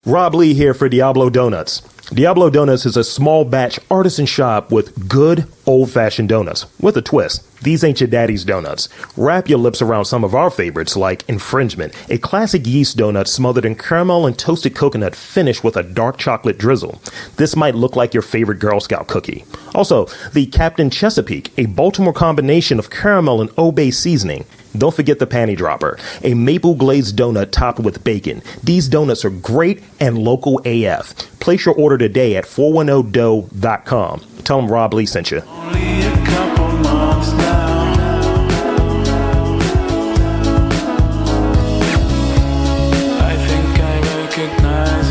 Rob Lee here for Diablo Donuts. Diablo Donuts is a small batch artisan shop with good old-fashioned donuts with a twist. These ain't your daddy's donuts. Wrap your lips around some of our favorites like Infringement, a classic yeast donut smothered in caramel and toasted coconut finished with a dark chocolate drizzle. This might look like your favorite Girl Scout cookie. Also, the Captain Chesapeake, a Baltimore combination of caramel and Old Bay seasoning. Don't forget the Panty Dropper, a maple glazed donut topped with bacon. These donuts are great and local AF. Place your order today at 410dough.com. Tell them Rob Lee sent you. Only a couple months now. I think I recognize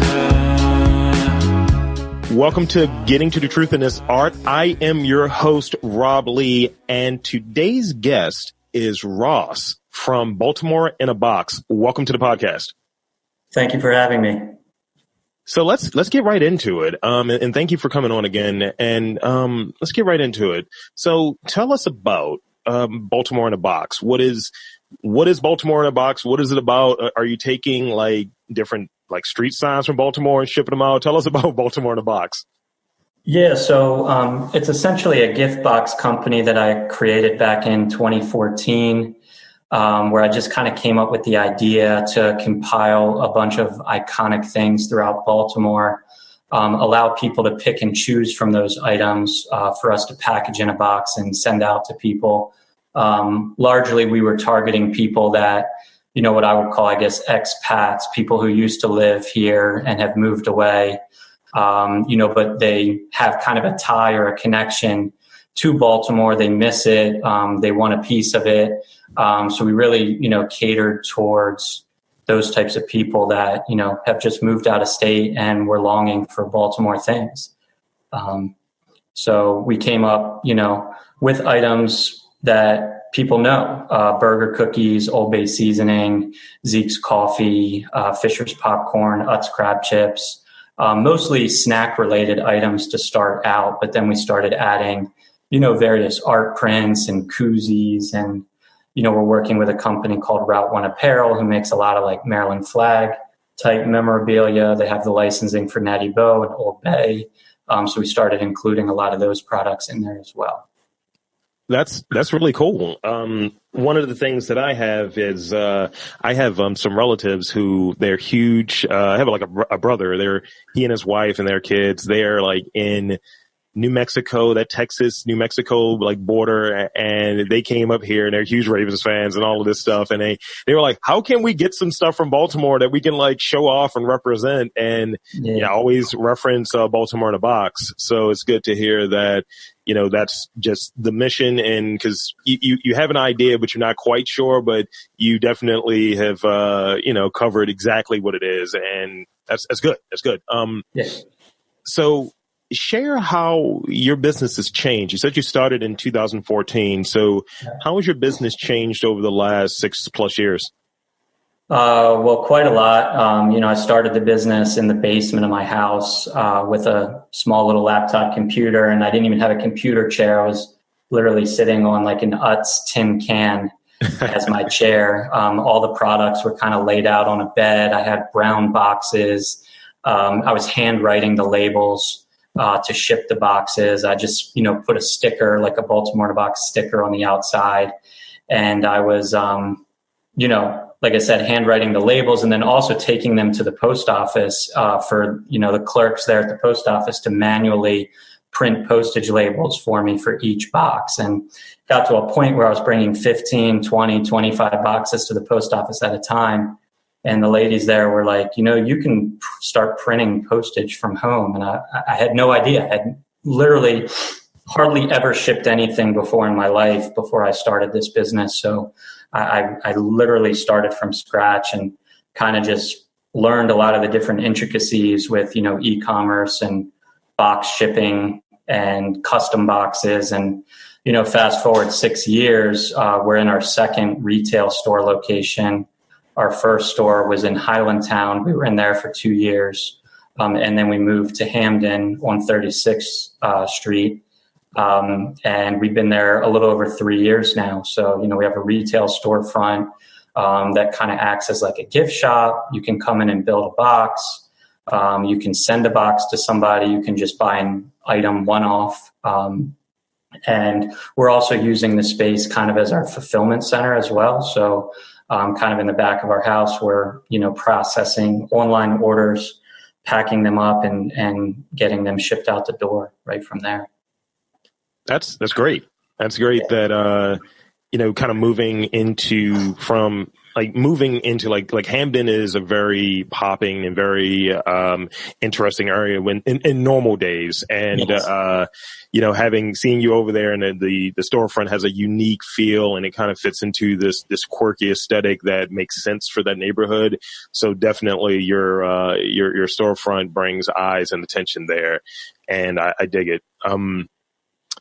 her. Welcome to Getting to the Truth in This Art. I am your host, Rob Lee, and today's guest is Ross from Baltimore In A Box. Welcome to the podcast. Thank you for having me. So let's get right into it. And thank you for coming on again. And let's get right into it. So tell us about Baltimore In A Box. What is Baltimore In A Box? What is it about? Are you taking like different like street signs from Baltimore and shipping them out? Tell us about Baltimore In A Box. Yeah, so it's essentially a gift box company that I created back in 2014, where I just kind of came up with the idea to compile a bunch of iconic things throughout Baltimore, allow people to pick and choose from those items for us to package in a box and send out to people. Largely, we were targeting people that, you know, what I would call, I guess, expats, people who used to live here and have moved away. But they have kind of a tie or a connection to Baltimore. They miss it. They want a piece of it. So we really, catered towards those types of people that, have just moved out of state and were longing for Baltimore things. So we came up, with items that people know, burger cookies, Old Bay seasoning, Zeke's coffee, Fisher's popcorn, Utz crab chips. Mostly snack-related items to start out, but then we started adding, various art prints and koozies, and, we're working with a company called Route 1 Apparel who makes a lot of like Maryland flag type memorabilia. They have the licensing for Natty Boh and Old Bay, so we started including a lot of those products in there as well. That's really cool. One of the things that I have is I have some relatives who they're huge. I have like a brother. He and his wife and their kids. They're like in New Mexico, that Texas, New Mexico like border, and they came up here and they're huge Ravens fans and all of this stuff. And they were like, how can we get some stuff from Baltimore that we can like show off and represent? And I always reference Baltimore In A Box. So it's good to hear that. That's just the mission, and because you have an idea, but you're not quite sure, but you definitely have, covered exactly what it is. And that's good. That's good. So share how your business has changed. You said you started in 2014. So how has your business changed over the last 6+ years? Well, quite a lot. I started the business in the basement of my house with a small little laptop computer, and I didn't even have a computer chair. I was literally sitting on like an Utz tin can as my chair. All the products were kind of laid out on a bed. I had brown boxes. I was handwriting the labels to ship the boxes. I just, put a sticker, like a Baltimore In A Box sticker on the outside. And I was, like I said, handwriting the labels and then also taking them to the post office for, the clerks there at the post office to manually print postage labels for me for each box. And got to a point where I was bringing 15, 20, 25 boxes to the post office at a time. And the ladies there were like, you can start printing postage from home. And I had no idea. I had literally hardly ever shipped anything before in my life before I started this business. So I literally started from scratch and kind of just learned a lot of the different intricacies with, e-commerce and box shipping and custom boxes. And, fast forward 6 years, we're in our second retail store location. Our first store was in Highlandtown. We were in there for 2 years. And then we moved to Hamden on 36th Street. And we've been there a little over 3 years now. So, we have a retail storefront that kind of acts as like a gift shop. You can come in and build a box. You can send a box to somebody. You can just buy an item one-off. And we're also using the space kind of as our fulfillment center as well. So kind of in the back of our house, we're, processing online orders, packing them up and getting them shipped out the door right from there. That's great. That's great that, kind of moving into Hamden is a very popping and very interesting area in normal days. And, Yes. having seen you over there, and the storefront has a unique feel, and it kind of fits into this quirky aesthetic that makes sense for that neighborhood. So definitely your storefront brings eyes and attention there. And I dig it.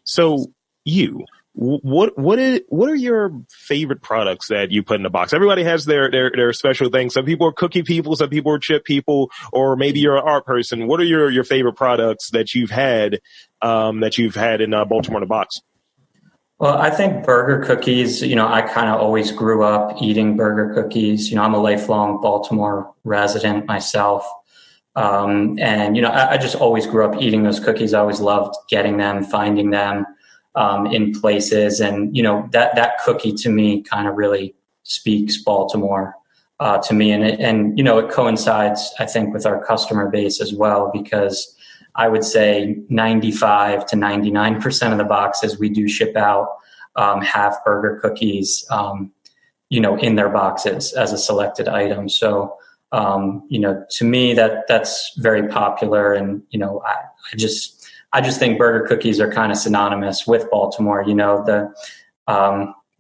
So what are your favorite products that you put in a box? Everybody has their special things. Some people are cookie people, some people are chip people, or maybe you're an art person. What are your favorite products that you've had in Baltimore in a Box? Well, I think burger cookies, I kind of always grew up eating burger cookies. I'm a lifelong Baltimore resident myself. I just always grew up eating those cookies. I always loved getting them, finding them in places. And, that cookie to me kind of really speaks Baltimore to me. And it coincides, I think, with our customer base as well, because I would say 95 to 99% of the boxes we do ship out have burger cookies, in their boxes as a selected item. So, to me that's very popular. And, I just think burger cookies are kind of synonymous with Baltimore.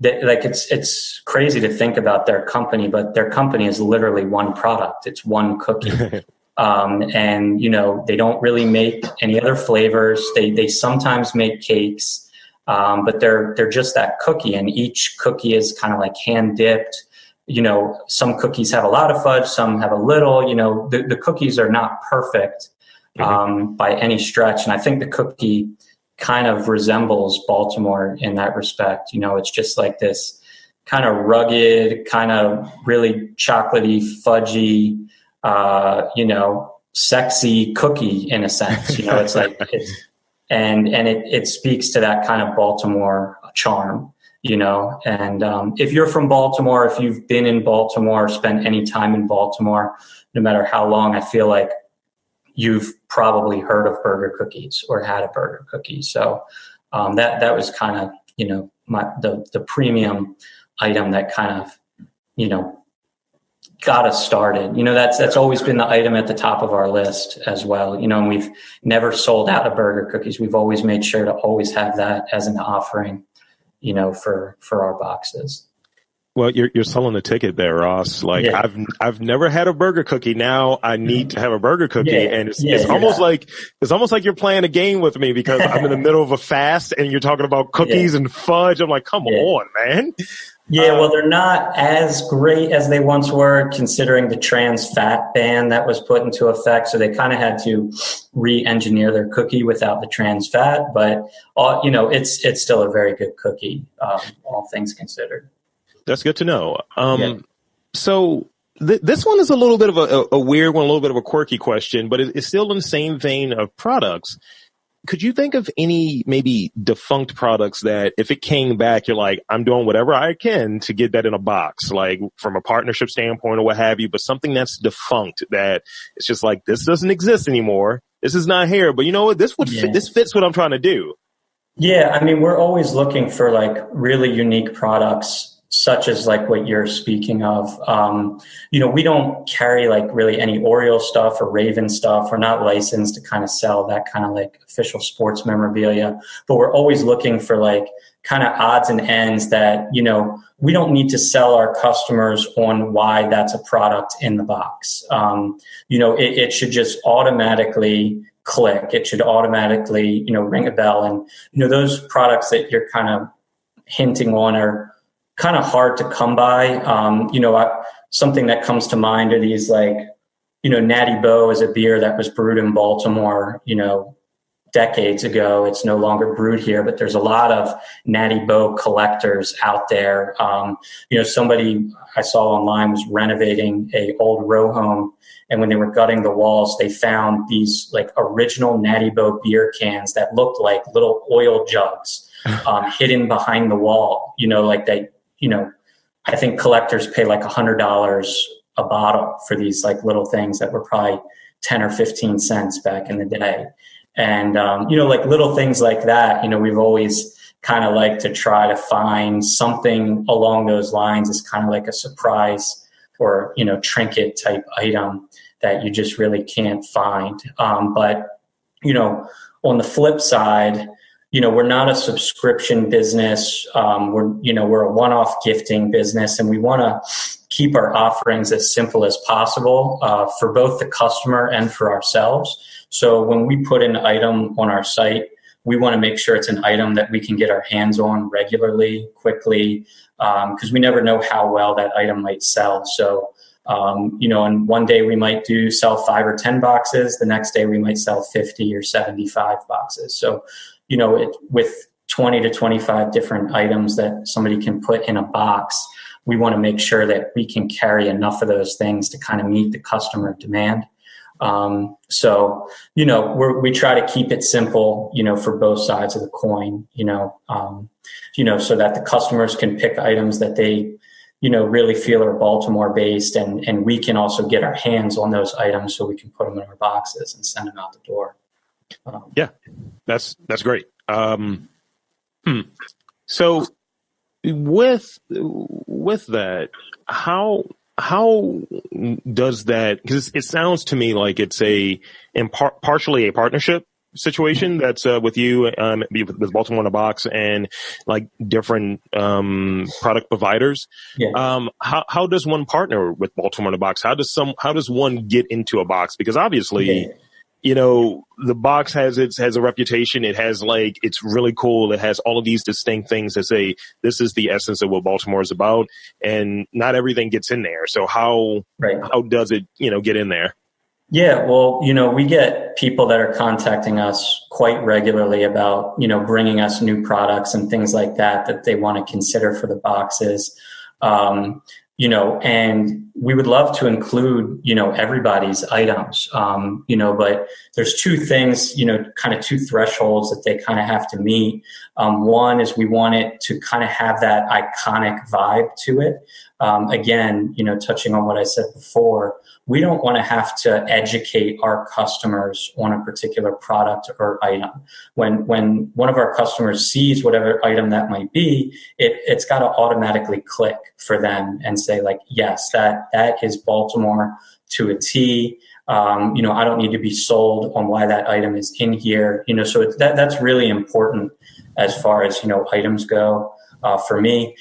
It's crazy to think about their company, but their company is literally one product. It's one cookie. And they don't really make any other flavors. They sometimes make cakes, but they're just that cookie, and each cookie is kind of like hand dipped. Some cookies have a lot of fudge, some have a little. The cookies are not perfect by any stretch, and I think the cookie kind of resembles Baltimore in that respect. It's just like this kind of rugged, kind of really chocolatey, fudgy, sexy cookie in a sense. It's like it speaks to that kind of Baltimore charm. And if you're from Baltimore, if you've been in Baltimore, spent any time in Baltimore, no matter how long, I feel like you've probably heard of burger cookies or had a burger cookie. So that was kind of, the premium item that kind of, got us started. That's always been the item at the top of our list as well. And we've never sold out of burger cookies. We've always made sure to always have that as an offering, for our boxes. Well, you're selling a ticket there, Ross. Like, yeah. I've never had a burger cookie. Now I need to have a burger cookie, and it's almost like you're playing a game with me, because I'm in the middle of a fast and you're talking about cookies and fudge. I'm like, come on, man. Yeah, well, they're not as great as they once were, considering the trans fat ban that was put into effect. So they kind of had to re-engineer their cookie without the trans fat. But it's still a very good cookie, all things considered. That's good to know. So this one is a little bit of a weird one, a little bit of a quirky question, but it's still in the same vein of products. Could you think of any maybe defunct products that if it came back, you're like, I'm doing whatever I can to get that in a box, like from a partnership standpoint or what have you, but something that's defunct, that it's just like, this doesn't exist anymore. This is not here, but you know what? This fits what I'm trying to do. Yeah. I mean, we're always looking for like really unique products, such as like what you're speaking of. We don't carry like really any Oreo stuff or Raven stuff. We're not licensed to kind of sell that kind of like official sports memorabilia, but we're always looking for like kind of odds and ends that, we don't need to sell our customers on why that's a product in the box. It should just automatically click. It should automatically, ring a bell. And, those products that you're kind of hinting on are kind of hard to come by. Something that comes to mind are these like, Natty Boh is a beer that was brewed in Baltimore, decades ago. It's no longer brewed here, but there's a lot of Natty Boh collectors out there. Somebody I saw online was renovating a old row home, and when they were gutting the walls, they found these like original Natty Boh beer cans that looked like little oil jugs hidden behind the wall. I think collectors pay like $100 a bottle for these like little things that were probably 10 or 15 cents back in the day. And, like little things like that, we've always kind of like to try to find something along those lines as kind of like a surprise or, trinket type item that you just really can't find. But on the flip side, we're not a subscription business. We're a one-off gifting business, and we want to keep our offerings as simple as possible for both the customer and for ourselves. So when we put an item on our site, we want to make sure it's an item that we can get our hands on regularly, quickly, because we never know how well that item might sell. So, and one day we might sell 5 or 10 boxes. The next day we might sell 50 or 75 boxes. So, with 20 to 25 different items that somebody can put in a box, we want to make sure that we can carry enough of those things to kind of meet the customer demand. We try to keep it simple, for both sides of the coin, so that the customers can pick items that they, really feel are Baltimore based, and we can also get our hands on those items so we can put them in our boxes and send them out the door. Yeah, that's great. So with that, how does that, because it sounds to me like it's partially a partnership situation that's with you, with Baltimore in a Box and like different product providers. Yeah. How does one partner with Baltimore in a Box? How does one get into a box? Because obviously, the box has a reputation. It has it's really cool. It has all of these distinct things that say this is the essence of what Baltimore is about, and not everything gets in there. So how does it, get in there? Yeah, well, we get people that are contacting us quite regularly about, bringing us new products and things like that they want to consider for the boxes. And we would love to include, everybody's items, but there's two things, kind of two thresholds that they kind of have to meet. One is we want it to kind of have that iconic vibe to it. Again, touching on what I said before, we don't want to have to educate our customers on a particular product or item. When one of our customers sees whatever item that might be, it's got to automatically click for them and say yes, that is Baltimore to a T. I don't need to be sold on why that item is in here. So that's really important as far as, items go. For me,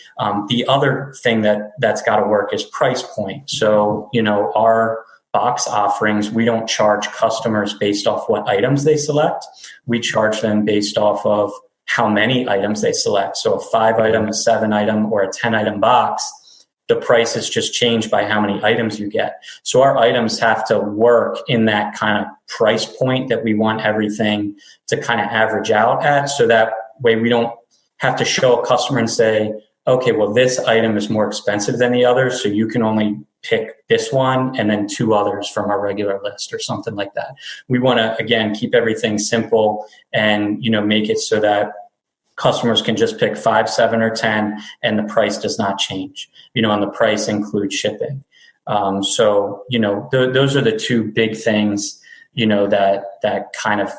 the other thing that's got to work is price point. So, our box offerings, we don't charge customers based off what items they select. We charge them based off of how many items they select. So a 5-item, a 7-item, or a 10-item box, the price is just changed by how many items you get. So our items have to work in that kind of price point that we want everything to kind of average out at. So that way we don't have to show a customer and say, okay, well, this item is more expensive than the others, so you can only pick this one and then 2 others from our regular list or something like that. We want to, again, keep everything simple and, make it so that customers can just pick 5, 7, or 10, and the price does not change, and the price includes shipping. Those are the two big things, that kind of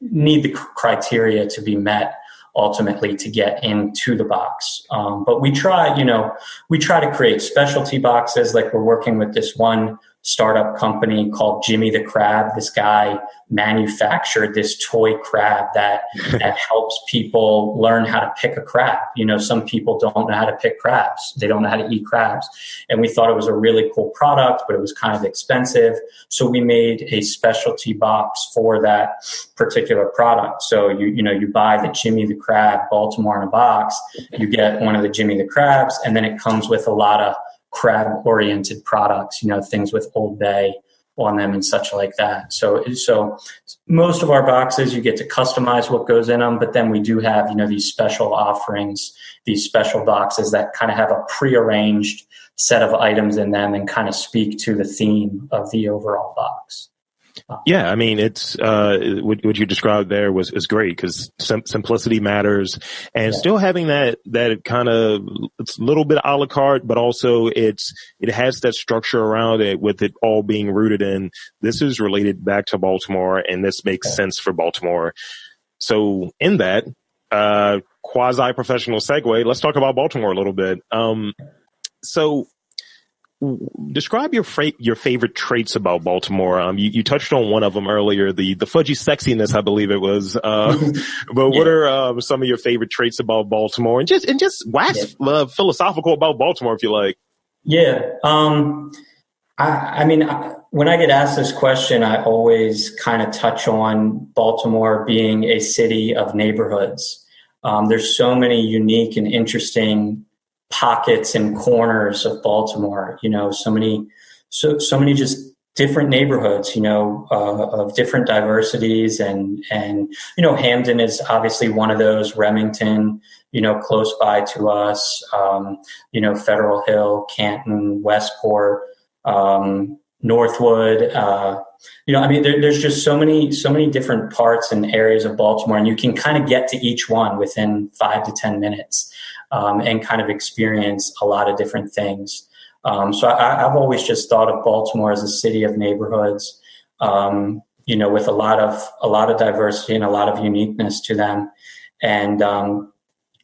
need the criteria to be met ultimately to get into the box. But we try to create specialty boxes. Like we're working with this one startup company called Jimmy the Crab. This guy manufactured this toy crab that helps people learn how to pick a crab. Some people don't know how to pick crabs. They don't know how to eat crabs. And we thought it was a really cool product, but it was kind of expensive. So we made a specialty box for that particular product. So you buy the Jimmy the Crab Baltimore in a Box, you get one of the Jimmy the Crabs, and then it comes with a lot of crab-oriented products, things with Old Bay, on them and such like that. So most of our boxes, you get to customize what goes in them, but then we do have, these special offerings, these special boxes that kind of have a prearranged set of items in them and kind of speak to the theme of the overall box. Yeah, I mean, it's what you described there is great, because simplicity matters, and still having that kind of, it's a little bit a la carte, but also it has that structure around it, with it all being rooted in, this is related back to Baltimore, and this makes sense for Baltimore. So in that quasi-professional segue, let's talk about Baltimore a little bit. So describe your favorite traits about Baltimore. You touched on one of them earlier, the fudgy sexiness, I believe it was. But what are some of your favorite traits about Baltimore? And just wax philosophical about Baltimore, if you like. Yeah. I mean, when I get asked this question, I always kind of touch on Baltimore being a city of neighborhoods. There's so many unique and interesting pockets and corners of Baltimore, so many just different neighborhoods, of different diversities, and Hamden is obviously one of those, Remington, close by to us, Federal Hill, Canton, Westport, Northwood, I mean, there's just so many different parts and areas of Baltimore, and you can kind of get to each one within 5 to 10 minutes. And kind of experience a lot of different things. So I've always just thought of Baltimore as a city of neighborhoods, with a lot of diversity and a lot of uniqueness to them. And,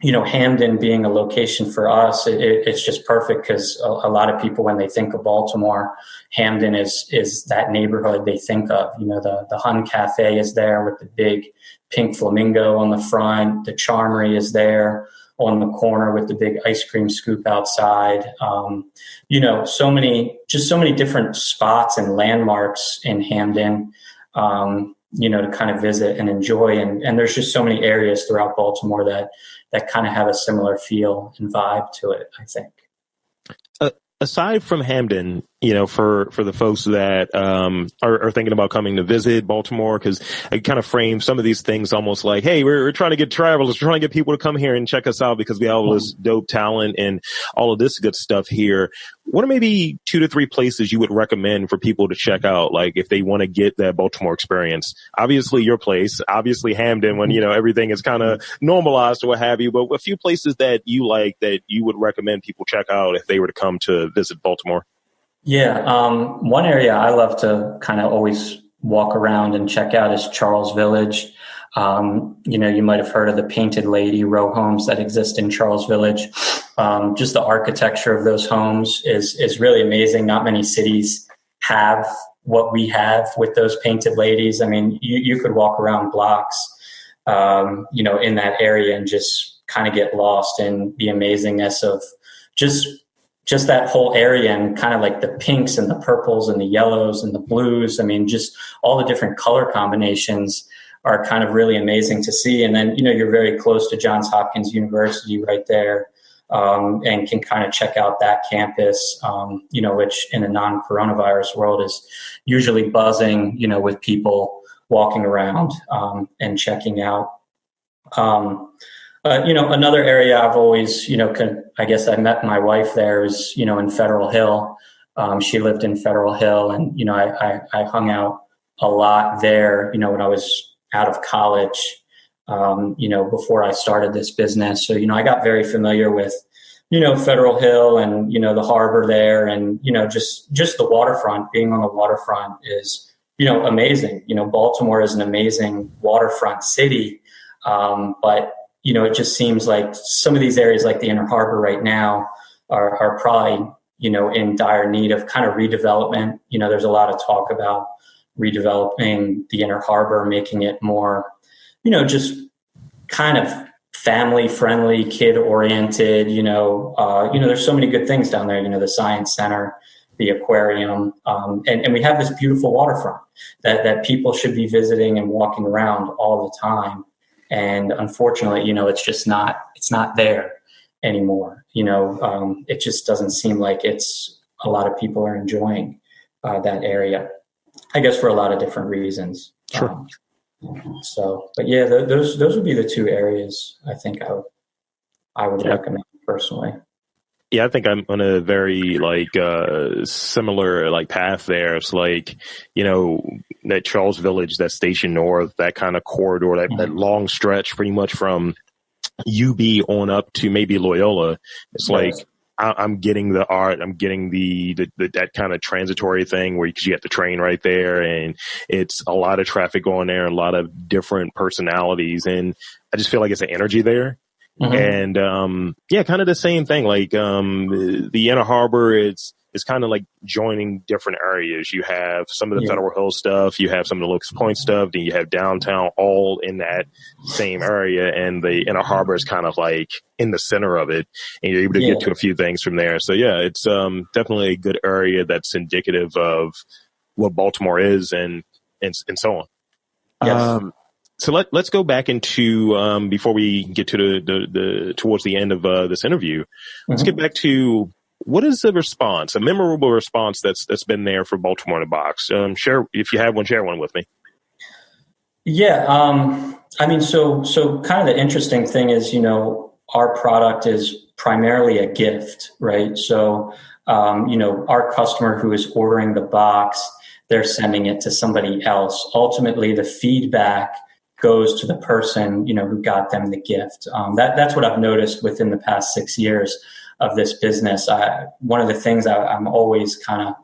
Hamden being a location for us, it's just perfect, because a lot of people, when they think of Baltimore, Hamden is that neighborhood they think of. The Hun Cafe is there with the big pink flamingo on the front. The Charmery is there on the corner with the big ice cream scoop outside. So many different spots and landmarks in Hamden, to kind of visit and enjoy. And there's just so many areas throughout Baltimore that kind of have a similar feel and vibe to it, I think. Aside from Hamden, for the folks that are thinking about coming to visit Baltimore, because I kind of frame some of these things almost like, hey, we're trying to get travelers, we're trying to get people to come here and check us out because we have all this dope talent and all of this good stuff here. What are maybe 2 to 3 places you would recommend for people to check out, like if they want to get that Baltimore experience? Obviously your place, obviously Hamden, when everything is kind of normalized or what have you, but a few places that you like that you would recommend people check out if they were to come to visit Baltimore. Yeah. One area I love to kind of always walk around and check out is Charles Village. You might have heard of the Painted Lady row homes that exist in Charles Village. Just the architecture of those homes is really amazing. Not many cities have what we have with those Painted Ladies. I mean, you could walk around blocks, in that area and just kind of get lost in the amazingness of just that whole area, and kind of like the pinks and the purples and the yellows and the blues. I mean, just all the different color combinations are kind of really amazing to see. And then, you're very close to Johns Hopkins University right there, and can kind of check out that campus, which in a non-coronavirus world is usually buzzing, with people walking around and checking out. Another area I've always, I guess I met my wife there is, in Federal Hill. She lived in Federal Hill, and, I hung out a lot there, when I was out of college, before I started this business. So, I got very familiar with, Federal Hill and, the harbor there, and, just the waterfront. Being on the waterfront is, amazing. Baltimore is an amazing waterfront city. But it just seems like some of these areas like the Inner Harbor right now are probably, in dire need of kind of redevelopment. There's a lot of talk about redeveloping the Inner Harbor, making it more, just kind of family friendly, kid oriented, there's so many good things down there, the Science Center, the aquarium. And we have this beautiful waterfront that people should be visiting and walking around all the time. And unfortunately, it's not there anymore. It just doesn't seem like a lot of people are enjoying that area. I guess for a lot of different reasons. Sure. But yeah, those would be the two areas I think I would recommend personally. Yeah, I think I'm on a very similar path there. It's that Charles Village, that Station North, that kind of corridor, that long stretch, pretty much from UB on up to maybe Loyola. It's Yes. I'm getting the art. I'm getting the that kind of transitory thing where you get the train right there, and it's a lot of traffic going there, a lot of different personalities, and I just feel like it's an energy there. And kind of the same thing. The Inner Harbor, it's kind of like joining different areas. You have some of the Federal Hill stuff, you have some of the Locust Point stuff, then you have downtown, all in that same area. And the Inner Harbor is kind of like in the center of it, and you're able to get to a few things from there. So yeah, it's definitely a good area that's indicative of what Baltimore is, and so on. Yes. So let's go back into before we get to the towards the end of this interview. Let's get back to what is the response, a memorable response that's been there for Baltimore in a Box. Share, if you have one, share one with me. Yeah. I mean, so kind of the interesting thing is, our product is primarily a gift, right? So, our customer who is ordering the box, they're sending it to somebody else. Ultimately, the feedback goes to the person, who got them the gift. That's what I've noticed within the past 6 years of this business. One of the things I'm always kind of,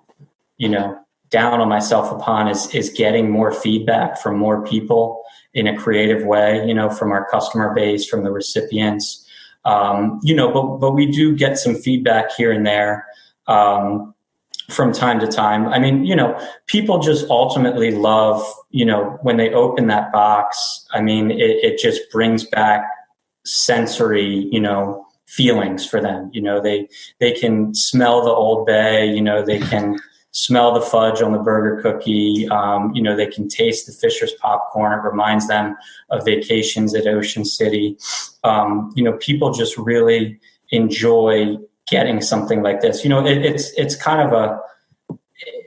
down on myself upon is getting more feedback from more people in a creative way, from our customer base, from the recipients. But we do get some feedback here and there. From time to time. I mean, people just ultimately love, when they open that box, I mean, it just brings back sensory, feelings for them. They can smell the Old Bay, they can smell the fudge on the burger cookie. They can taste the Fisher's popcorn. It reminds them of vacations at Ocean City. People just really enjoy getting something like this. It's kind of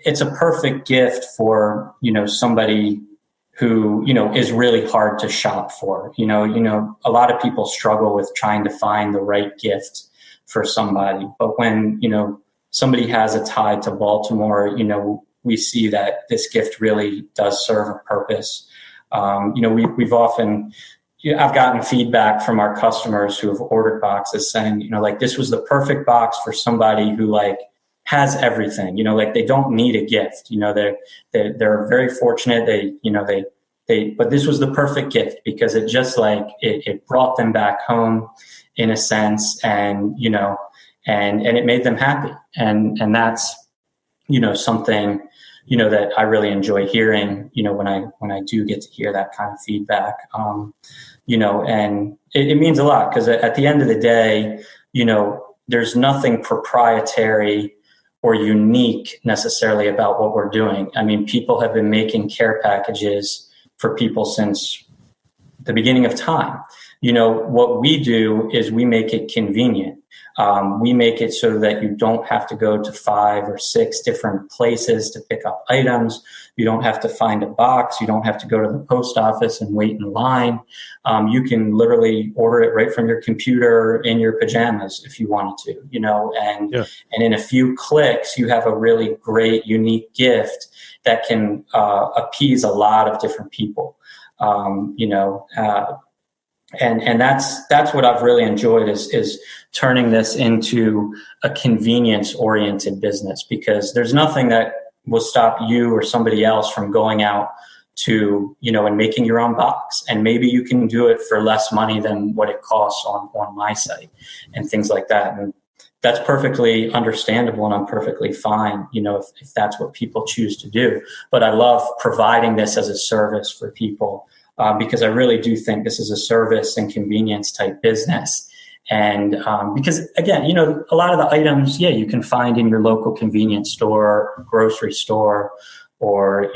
it's a perfect gift for, somebody who, is really hard to shop for. A lot of people struggle with trying to find the right gift for somebody. But when, somebody has a tie to Baltimore, we see that this gift really does serve a purpose. We've often, I've gotten feedback from our customers who have ordered boxes saying, this was the perfect box for somebody who has everything, they don't need a gift. They're very fortunate. But this was the perfect gift because it just it brought them back home in a sense, and it made them happy. And that's, something, that I really enjoy hearing, when I do get to hear that kind of feedback. And it means a lot because at the end of the day, there's nothing proprietary or unique necessarily about what we're doing. I mean, people have been making care packages for people since the beginning of time. What we do is we make it convenient. We make it so that you don't have to go to 5 or 6 different places to pick up items. You don't have to find a box. You don't have to go to the post office and wait in line. You can literally order it right from your computer in your pajamas if you wanted to, and in a few clicks, you have a really great, unique gift that can appease a lot of different people, And that's what I've really enjoyed is turning this into a convenience-oriented business, because there's nothing that will stop you or somebody else from going out to, and making your own box. And maybe you can do it for less money than what it costs on my site and things like that. And that's perfectly understandable, and I'm perfectly fine, if that's what people choose to do. But I love providing this as a service for people. Because I really do think this is a service and convenience type business. And because, again, a lot of the items, you can find in your local convenience store, grocery store, or,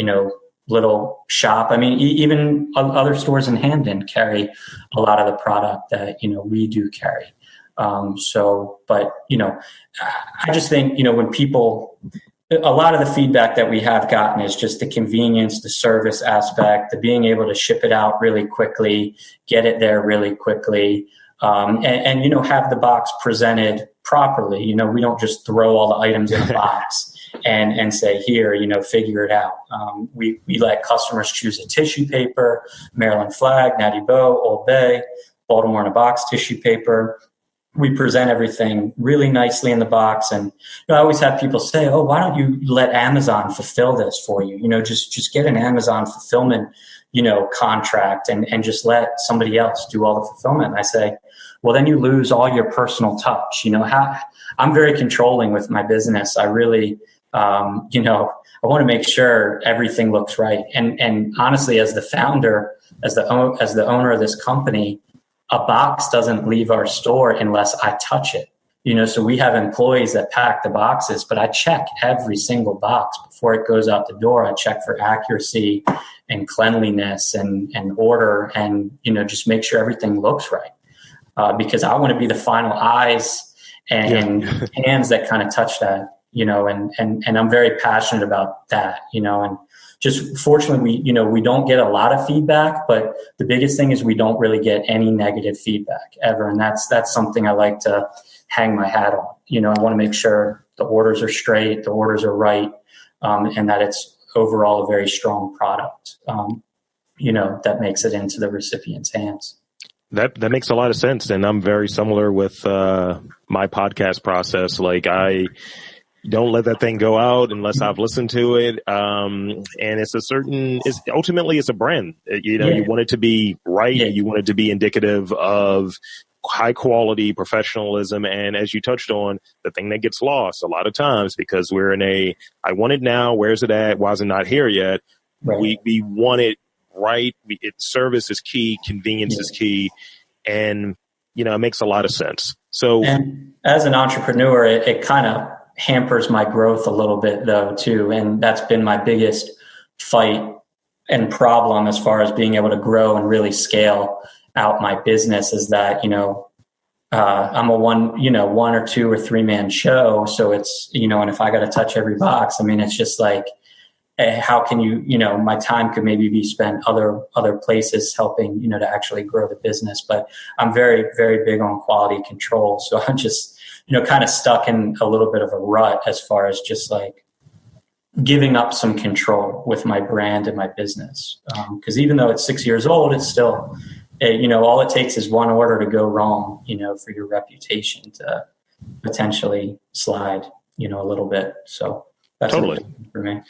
little shop. I mean, even other stores in Hamden carry a lot of the product that, we do carry. But I just think, when people a lot of the feedback that we have gotten is just the convenience, the service aspect, the being able to ship it out really quickly, get it there really quickly, and have the box presented properly. We don't just throw all the items in a box and say, here, figure it out. We let customers choose a tissue paper, Maryland Flag, Natty Boh, Old Bay, Baltimore in a Box tissue paper. We present everything really nicely in the box. And I always have people say, oh, why don't you let Amazon fulfill this for you? Just get an Amazon fulfillment, contract and just let somebody else do all the fulfillment. And I say, well, then you lose all your personal touch. I'm very controlling with my business. I really, I want to make sure everything looks right. And honestly, as the founder, as the owner of this company, a box doesn't leave our store unless I touch it. So we have employees that pack the boxes, but I check every single box before it goes out the door. I check for accuracy and cleanliness and order and, just make sure everything looks right. Because I want to be the final eyes and hands that kind of touch that, and I'm very passionate about that, and just fortunately, we don't get a lot of feedback, but the biggest thing is we don't really get any negative feedback ever. And that's something I like to hang my hat on. I want to make sure the orders are straight, the orders are right, and that it's overall a very strong product, that makes it into the recipient's hands. That makes a lot of sense. And I'm very similar with my podcast process. Like I don't let that thing go out unless I've listened to it. And ultimately it's a brand, you want it to be right. Yeah. You want it to be indicative of high quality professionalism. And as you touched on, the thing that gets lost a lot of times because we're in I want it now. Where's it at? Why is it not here yet? Right. We want it right. Service is key. Convenience is key. And, it makes a lot of sense. So, and as an entrepreneur, it kind of hampers my growth a little bit though too. And that's been my biggest fight and problem as far as being able to grow and really scale out my business is that, I'm a one or two or 3 man show. So it's, and if I got to touch every box, it's just like, how can my time could maybe be spent other places helping, to actually grow the business. But I'm very, very big on quality control. So I'm just, kind of stuck in a little bit of a rut as far as just like giving up some control with my brand and my business. Because even though it's 6 years old, it's still, all it takes is one order to go wrong, for your reputation to potentially slide, a little bit. So that's totally for me.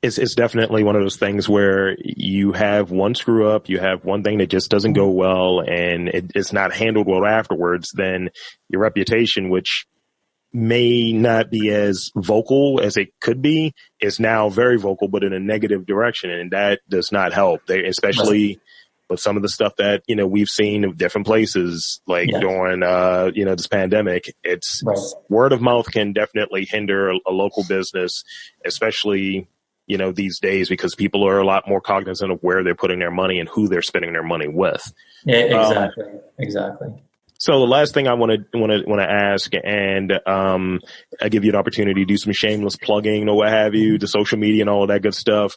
It's definitely one of those things where you have one screw up, you have one thing that just doesn't go well, and it's not handled well afterwards. Then your reputation, which may not be as vocal as it could be, is now very vocal, but in a negative direction, and that does not help. Especially with some of the stuff that we've seen of different places, like during this pandemic. It's word of mouth can definitely hinder a local business, especially these days, because people are a lot more cognizant of where they're putting their money and who they're spending their money with. Yeah, exactly. So the last thing I want to ask, and I give you an opportunity to do some shameless plugging or what have you, to social media and all of that good stuff.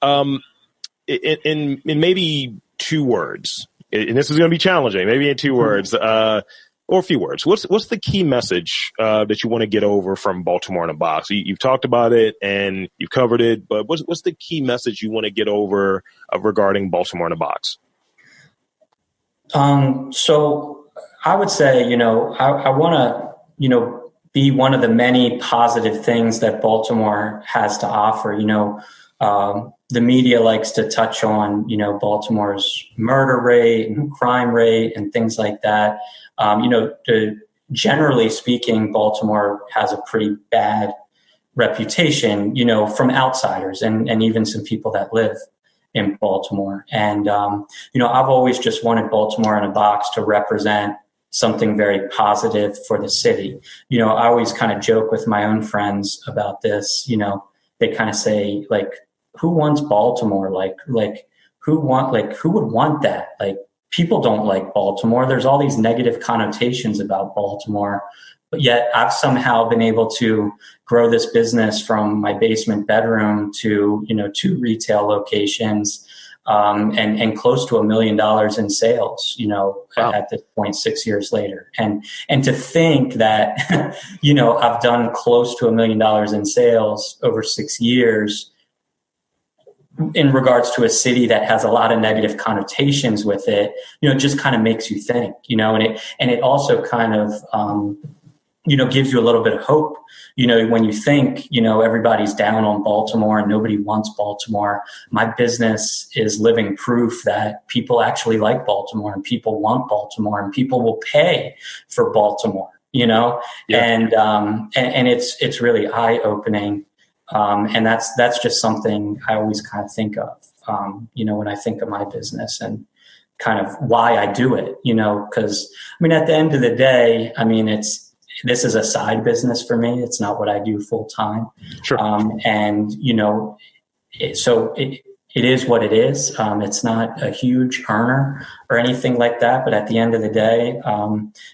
In maybe 2 words, and this is going to be challenging, maybe in 2 words, or a few words. What's the key message that you want to get over from Baltimore in a Box? You've talked about it and you've covered it, but what's the key message you want to get over regarding Baltimore in a Box? So I would say, I want to, be one of the many positive things that Baltimore has to offer. The media likes to touch on, Baltimore's murder rate and crime rate and things like that. Generally speaking, Baltimore has a pretty bad reputation, from outsiders and even some people that live in Baltimore. And, I've always just wanted Baltimore in a Box to represent something very positive for the city. I always kind of joke with my own friends about this. They kind of say, like, who wants Baltimore? Who would want that? Like, people don't like Baltimore. There's all these negative connotations about Baltimore, but yet I've somehow been able to grow this business from my basement bedroom to, 2 retail locations, and close to $1 million in sales, Wow. at this point, 6 years later. And to think that, I've done close to $1 million in sales over 6 years in regards to a city that has a lot of negative connotations with it, just kind of makes you think, and it also kind of, gives you a little bit of hope, when you think, everybody's down on Baltimore and nobody wants Baltimore. My business is living proof that people actually like Baltimore and people want Baltimore and people will pay for Baltimore, Yeah. and it's really eye opening. And that's just something I always kind of think of, when I think of my business and kind of why I do it, because at the end of the day, this is a side business for me. It's not what I do full time. Sure. So it is what it is. It's not a huge earner or anything like that. But at the end of the day,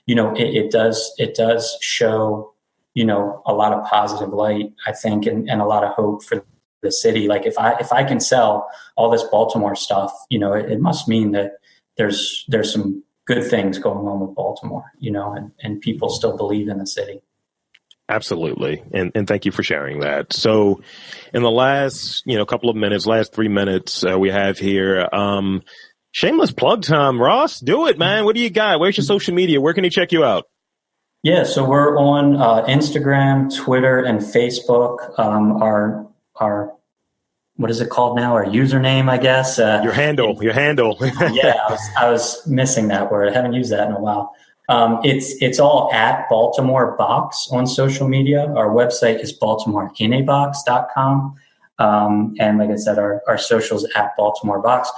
it does show, a lot of positive light, I think, and a lot of hope for the city. Like if I can sell all this Baltimore stuff, it must mean that there's some good things going on with Baltimore, and people still believe in the city. Absolutely. And thank you for sharing that. So in the last, couple of minutes, last 3 minutes we have here, shameless plug time. Ross, do it, man. What do you got? Where's your social media? Where can he check you out? Yeah, so we're on Instagram, Twitter, and Facebook. Our what is it called now? Our username, I guess. Your handle. Yeah, I was missing that word. I haven't used that in a while. It's all at Baltimore Box on social media. Our website is baltimoreinabox.com. And like I said, our socials at Baltimore Box.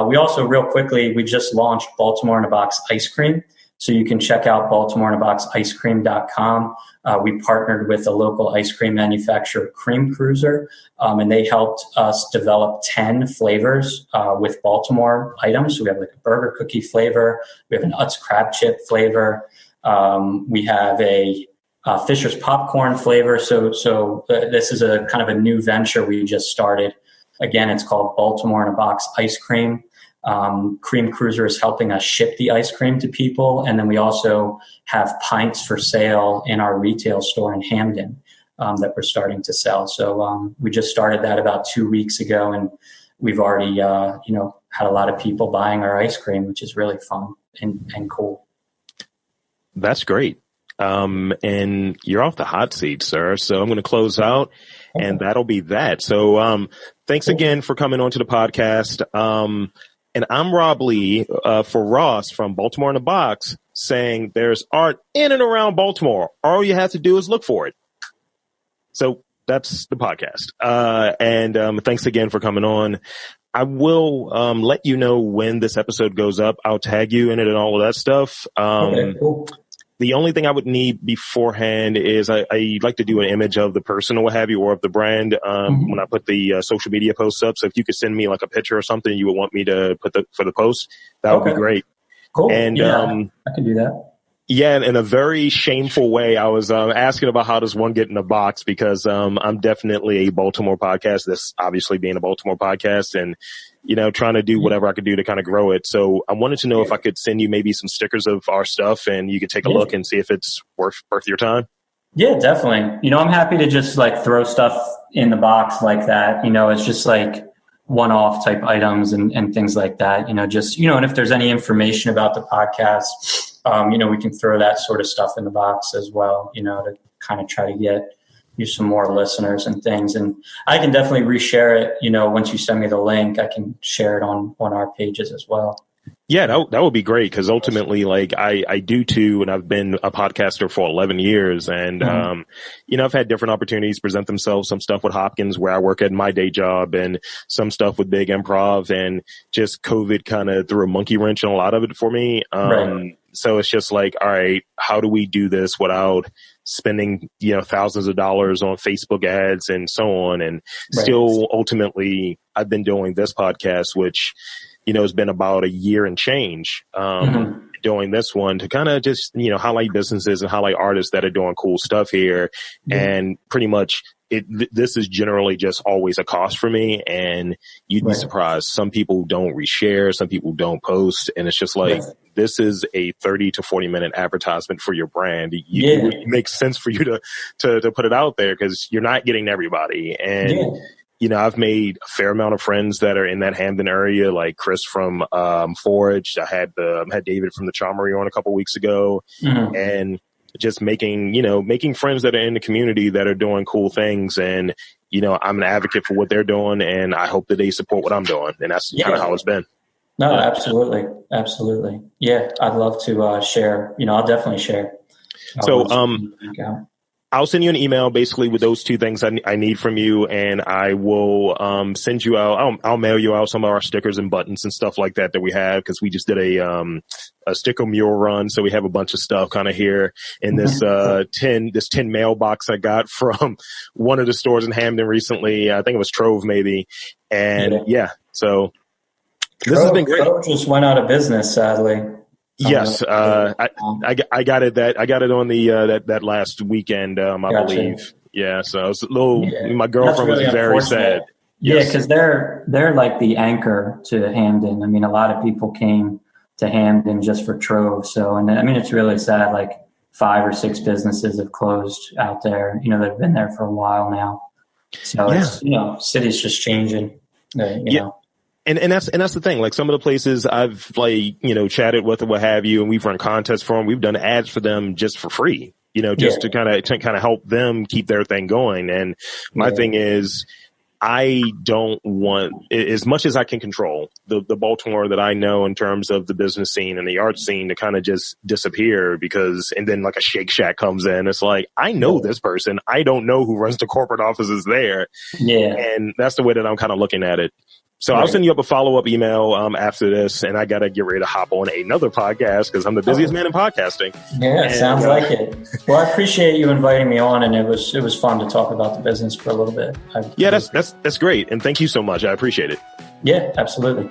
We also, real quickly, we just launched Baltimore in a Box ice cream. So you can check out baltimoreinaboxicecream.com. We partnered with a local ice cream manufacturer, Cream Cruiser, and they helped us develop 10 flavors with Baltimore items. So we have like a burger cookie flavor. We have an Utz crab chip flavor. We have a Fisher's popcorn flavor. So this is a kind of a new venture we just started. Again, it's called Baltimore in a Box ice cream. Cream Cruiser is helping us ship the ice cream to people. And then we also have pints for sale in our retail store in Hamden that we're starting to sell. So we just started that about 2 weeks ago, and we've already, had a lot of people buying our ice cream, which is really fun and cool. That's great. And you're off the hot seat, sir. So I'm going to close out, and that'll be that. So thanks again for coming on to the podcast. And I'm Rob Lee for Ross from Baltimore in a Box, saying there's art in and around Baltimore. All you have to do is look for it. So that's the podcast. And thanks again for coming on. I will let you know when this episode goes up. I'll tag you in it and all of that stuff. Okay, cool. The only thing I would need beforehand is I like to do an image of the person or what have you, or of the brand when I put the social media posts up. So if you could send me like a picture or something you would want me to put for the post, that would be great. Cool. And I can do that. Yeah, in a very shameful way, I was asking about how does one get in a box, because I'm definitely a Baltimore podcast. This obviously being a Baltimore podcast, and trying to do whatever I could do to kind of grow it. So I wanted to know if I could send you maybe some stickers of our stuff, and you could take a look and see if it's worth your time. Yeah, definitely. I'm happy to just like throw stuff in the box like that. It's just like one-off type items and things like that. And if there's any information about the podcast, we can throw that sort of stuff in the box as well, to kind of try to get you some more listeners and things. And I can definitely reshare it. Once you send me the link, I can share it on our pages as well. Yeah, that would be great, because ultimately, like I do too, and I've been a podcaster for 11 years, and I've had different opportunities present themselves. Some stuff with Hopkins, where I work at my day job, and some stuff with Big Improv, and just COVID kind of threw a monkey wrench in a lot of it for me. Right. So it's just like, all right, how do we do this without spending thousands of dollars on Facebook ads and so on? And still, ultimately, I've been doing this podcast, which has been about a year and change. doing this one to kind of just, highlight businesses and highlight artists that are doing cool stuff here. And pretty much this is generally just always a cost for me. And you'd be surprised. Some people don't reshare. Some people don't post. And it's just like, this is a 30 to 40 minute advertisement for your brand. It makes sense for you to put it out there because you're not getting everybody. And, I've made a fair amount of friends that are in that Hamden area, like Chris from Forage. I had David from the Charmery on a couple weeks ago, and just making friends that are in the community that are doing cool things. And, I'm an advocate for what they're doing, and I hope that they support what I'm doing. And that's kind of how it's been. No, absolutely. Absolutely. Yeah. I'd love to share, I'll definitely share. So, I'll send you an email basically with those two things I need from you, and I will send you out. I'll mail you out some of our stickers and buttons and stuff like that we have, because we just did a sticker mule run, so we have a bunch of stuff kind of here in this 10 mailbox I got from one of the stores in Hamden recently. I think it was Trove maybe, and so this has been great. Trove just went out of business, sadly. Yes, I got it. I got it on the that last weekend, I believe. Yeah, so it's a little. My girlfriend was very sad. Yeah, because they're like the anchor to Hamden. I mean, a lot of people came to Hamden just for Trove. So, and I mean, it's really sad. Like 5 or 6 businesses have closed out there. They've been there for a while now. So it's city's just changing. And that's the thing. Like some of the places I've chatted with or what have you, and we've run contests for them. We've done ads for them just for free, just to kind of help them keep their thing going. And my thing is, I don't want, as much as I can control, the Baltimore that I know in terms of the business scene and the art scene to kind of just disappear and then like a Shake Shack comes in. It's like, I know this person. I don't know who runs the corporate offices there. Yeah. And that's the way that I'm kind of looking at it. So I'll send you up a follow-up email after this, and I got to get ready to hop on another podcast because I'm the busiest man in podcasting. Yeah, sounds like it. Well, I appreciate you inviting me on, and it was fun to talk about the business for a little bit. That's great, and thank you so much. I appreciate it. Yeah, absolutely.